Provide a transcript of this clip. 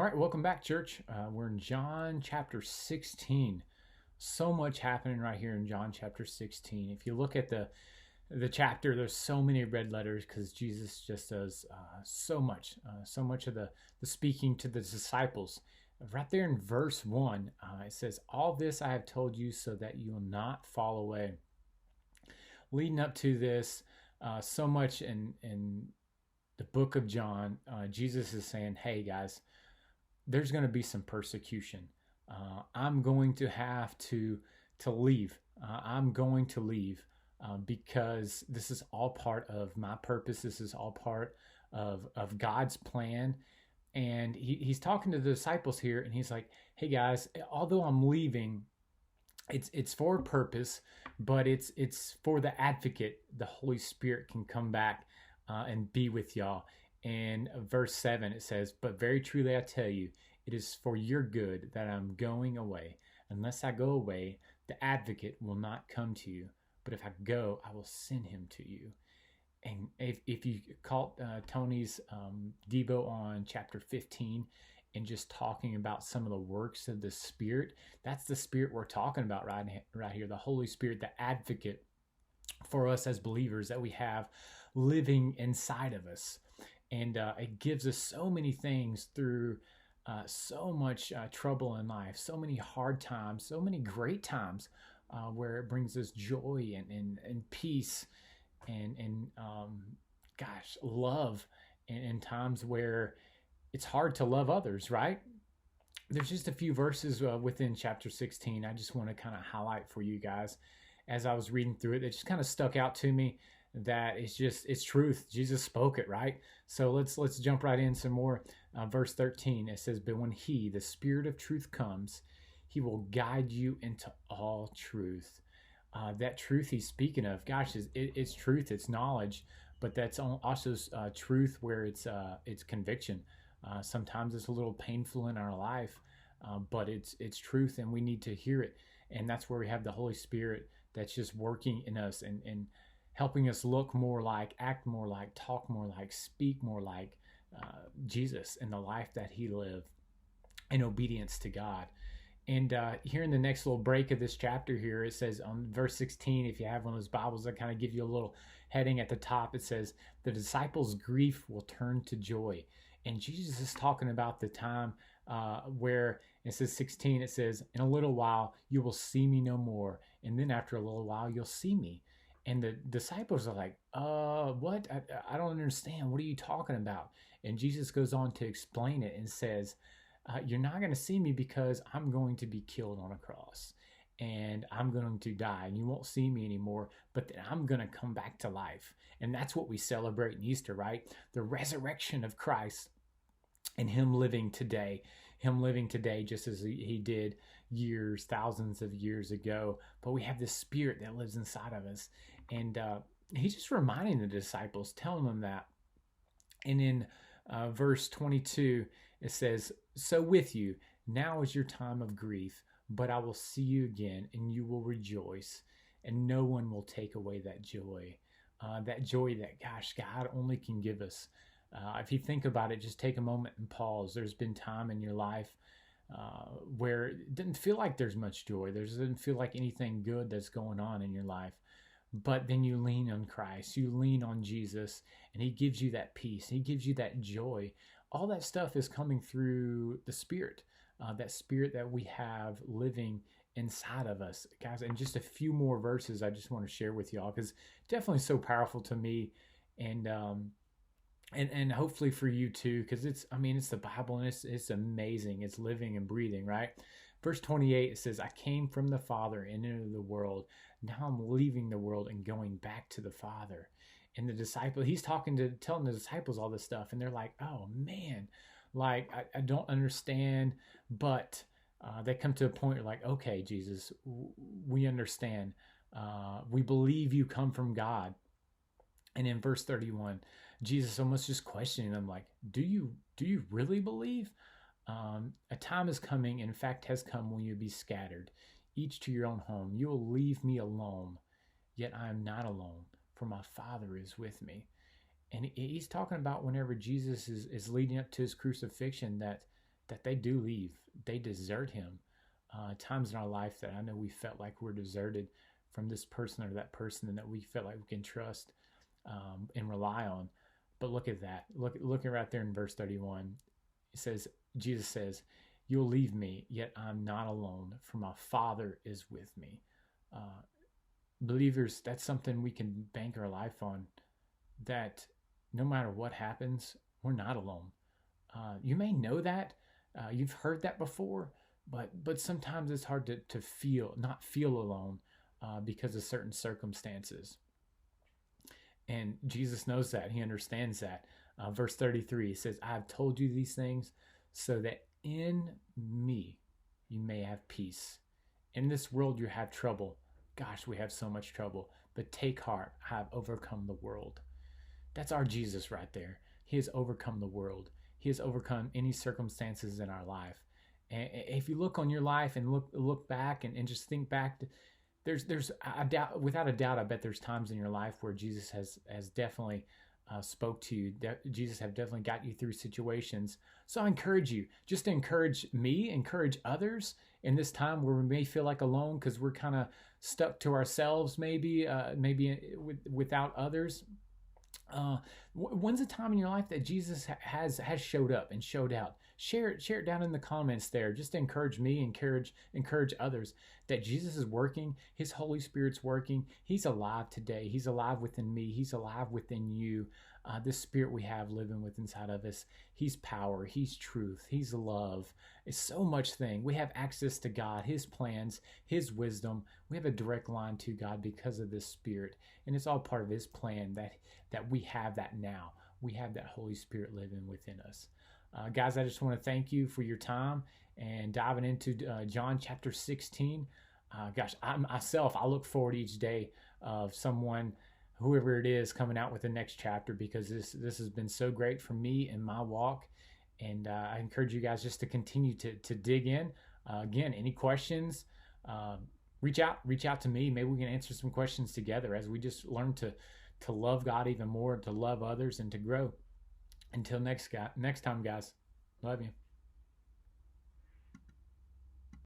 All right, welcome back, church. We're in John chapter 16. So much happening right here in John chapter 16. If you look at the chapter, there's so many red letters because Jesus just does so much of the speaking to the disciples. Right there in verse 1, it says, "All this I have told you so that you will not fall away." Leading up to this, so much in the book of John, Jesus is saying, "Hey guys, there's going to be some persecution. I'm going to have to leave. I'm going to leave because this is all part of my purpose. This is all part of God's plan." And he's talking to the disciples here, and he's like, "Hey guys, although I'm leaving, it's for a purpose, but it's for the advocate. The Holy Spirit can come back and be with y'all." And verse 7, it says, "But very truly I tell you, it is for your good that I'm going away. Unless I go away, the advocate will not come to you. But if I go, I will send him to you." And if you caught Tony's Devo on chapter 15 and just talking about some of the works of the Spirit, that's the Spirit we're talking about right here, the Holy Spirit, the advocate for us as believers that we have living inside of us. And it gives us so many things through so much trouble in life, so many hard times, so many great times where it brings us joy and peace and gosh, love in times where it's hard to love others, right? There's just a few verses within chapter 16 I just want to kind of highlight for you guys as I was reading through it. That just kind of stuck out to me, that it's truth. Jesus spoke it, right? So let's jump right in some more. Verse 13, it says, "But when he, the Spirit of truth, comes, he will guide you into all truth." That truth he's speaking of, gosh, it's truth, it's knowledge, but that's also truth where it's conviction. Sometimes it's a little painful in our life, but it's truth, and we need to hear it. And that's where we have the Holy Spirit that's just working in us and helping us look more like, act more like, talk more like, speak more like Jesus and the life that he lived in obedience to God. And here in the next little break of this chapter here, it says on verse 16, if you have one of those Bibles that kind of give you a little heading at the top, it says, "The disciples' grief will turn to joy." And Jesus is talking about the time where it says 16, it says, "In a little while, you will see me no more. And then after a little while, you'll see me." And the disciples are like, what? I don't understand. What are you talking about? And Jesus goes on to explain it and says, "You're not going to see me because I'm going to be killed on a cross and I'm going to die and you won't see me anymore, but then I'm going to come back to life." And that's what we celebrate in Easter, right? The resurrection of Christ and him living today just as he did thousands of years ago. But we have this Spirit that lives inside of us. And he's just reminding the disciples, telling them that. And in verse 22, it says, "So with you, now is your time of grief, but I will see you again, and you will rejoice, and no one will take away that joy." That joy that, gosh, God only can give us. If you think about it, just take a moment and pause. There's been time in your life where it didn't feel like there's much joy. There didn't feel like anything good that's going on in your life. But then you lean on Christ, you lean on Jesus, and he gives you that peace. He gives you that joy. All that stuff is coming through the Spirit, that Spirit that we have living inside of us. Guys, and just a few more verses I just want to share with y'all because definitely so powerful to me. And hopefully for you too, because it's the Bible and it's amazing. It's living and breathing, right? Verse 28, it says, "I came from the Father and into the world. Now I'm leaving the world and going back to the Father." And the disciple, he's telling the disciples all this stuff, and they're like, "Oh man, like I don't understand." But they come to a point where like, "Okay, Jesus, we understand. We believe you come from God." And in verse 31, Jesus almost just questioning them, like, do you really believe? "A time is coming, in fact has come, when you'll be scattered, each to your own home. You will leave me alone, yet I am not alone, for my Father is with me." And he's talking about whenever Jesus is leading up to his crucifixion, that that they do leave. They desert him. Times in our life that I know we felt like we're deserted from this person or that person, and that we felt like we can trust and rely on. But look at that. Looking right there in verse 31, it says, Jesus says, "You'll leave me, yet I'm not alone, for my Father is with me." Believers, that's something we can bank our life on, that no matter what happens, we're not alone. You may know that, you've heard that before, but sometimes it's hard to not feel alone because of certain circumstances. And Jesus knows that. He understands that. Verse 33 says, "I have told you these things so that in me you may have peace. In this world you have trouble." Gosh, we have so much trouble. "But take heart, I have overcome the world." That's our Jesus right there. He has overcome the world. He has overcome any circumstances in our life. And if you look on your life and look back and just think back, there's I doubt, without a doubt, I bet there's times in your life where Jesus has definitely spoke to you. Jesus have definitely got you through situations. So I encourage you, just to encourage me, encourage others in this time where we may feel like alone because we're kind of stuck to ourselves, maybe without others. When's a time in your life that Jesus has showed up and showed out? Share it down in the comments there, just to encourage me, encourage others that Jesus is working. His Holy Spirit's working. He's alive today. He's alive within me. He's alive within you. This Spirit we have living within inside of us, He's power. He's truth. He's love. It's so much thing. We have access to God, His plans, His wisdom. We have a direct line to God because of this Spirit, and it's all part of His plan that we have that now. We have that Holy Spirit living within us. Guys, I just want to thank you for your time and diving into John chapter 16. Gosh, I look forward each day of someone, whoever it is, coming out with the next chapter, because this has been so great for me in my walk. And I encourage you guys just to continue to dig in. Again, any questions, reach out to me. Maybe we can answer some questions together as we just learn to love God even more, to love others, and to grow. Until next time, guys. Love you.